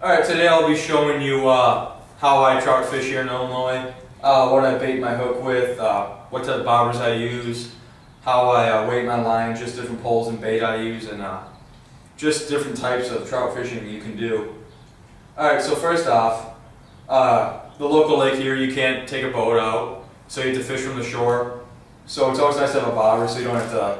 Alright, today I'll be showing you how I trout fish here in Illinois, what I bait my hook with, what type of bobbers I use, how I weight my line, just different poles and bait I use, and just different types of trout fishing you can do. Alright, so first off, the local lake here, you can't take a boat out, so you have to fish from the shore. So it's always nice to have a bobber so you don't have to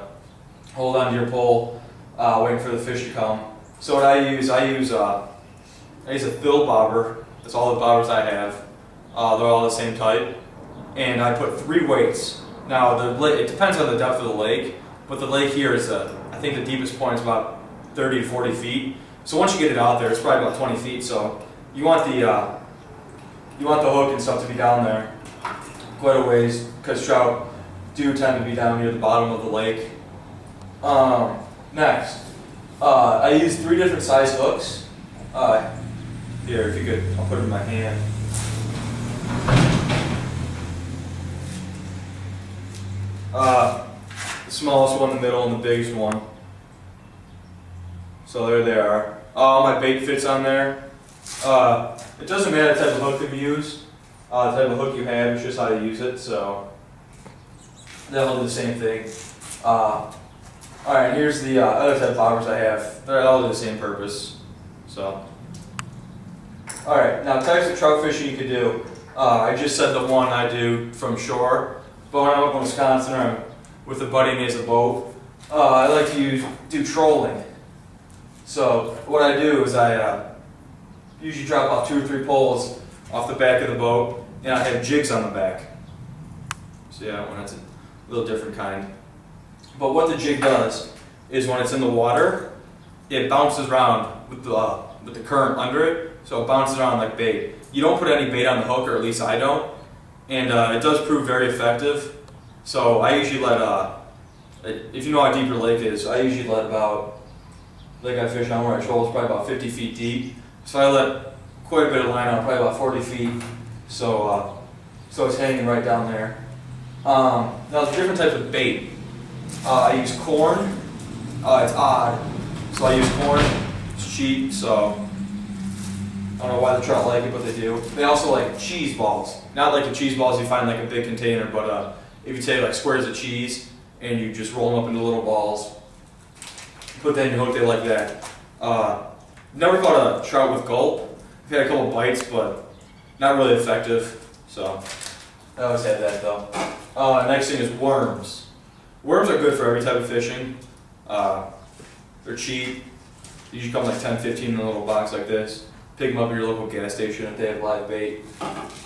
hold onto your pole waiting for the fish to come. So what I use a filled bobber. That's all the bobbers I have. They're all the same type. And I put 3 weights. Now, it depends on the depth of the lake, but the lake here is, I think the deepest point is about 30 to 40 feet. So once you get it out there, it's probably about 20 feet. So you want the hook and stuff to be down there quite a ways, because trout do tend to be down near the bottom of the lake. Next, I use 3 different size hooks. Here, if you could, I'll put it in my hand. The smallest one, the middle, and the biggest one. So there they are. My bait fits on there. It doesn't matter the type of hook that you use. The type of hook you have, it's just how you use it. So they'll do the same thing. Alright, here's the other type of bobbers I have. They're all do the same purpose. So. Alright, now types of trout fishing you could do. I just said the one I do from shore, but when I'm up in Wisconsin or I'm with a buddy and he has a boat, I like to do trolling. So what I do is I usually drop off 2 or 3 poles off the back of the boat, and I have jigs on the back. So yeah, when that's a little different kind. But what the jig does is when it's in the water, it bounces around with the current under it. So it bounces around like bait. You don't put any bait on the hook, or at least I don't. And it does prove very effective. So I usually let, if you know how deep your lake is, I usually let about, like I fish on where I troll is probably about 50 feet deep. So I let quite a bit of line on, probably about 40 feet. So it's hanging right down there. Now there's different types of bait. I use corn. It's odd. So I use corn. It's cheap, so I don't know why the trout like it, but they do. They also like cheese balls. Not like the cheese balls you find in like a big container, but if you take like squares of cheese and you just roll them up into little balls, put that in your hook, they like that. Never caught a trout with gulp. I've had a couple bites, but not really effective. So I always had that though. Next thing is worms. Worms are good for every type of fishing. They're cheap. They usually come like 10, 15 in a little box like this. Pick them up at your local gas station if they have live bait.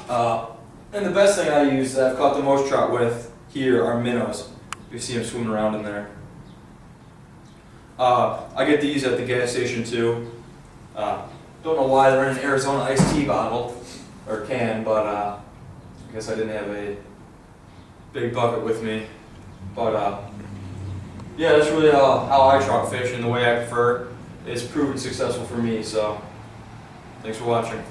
And the best thing I use that I've caught the most trout with here are minnows. You see them swimming around in there. I get these at the gas station too. Don't know why they're in an Arizona iced tea bottle or can, but I guess I didn't have a big bucket with me. But yeah, that's really how I trout fish, and the way I prefer. It's proven successful for me. So thanks for watching.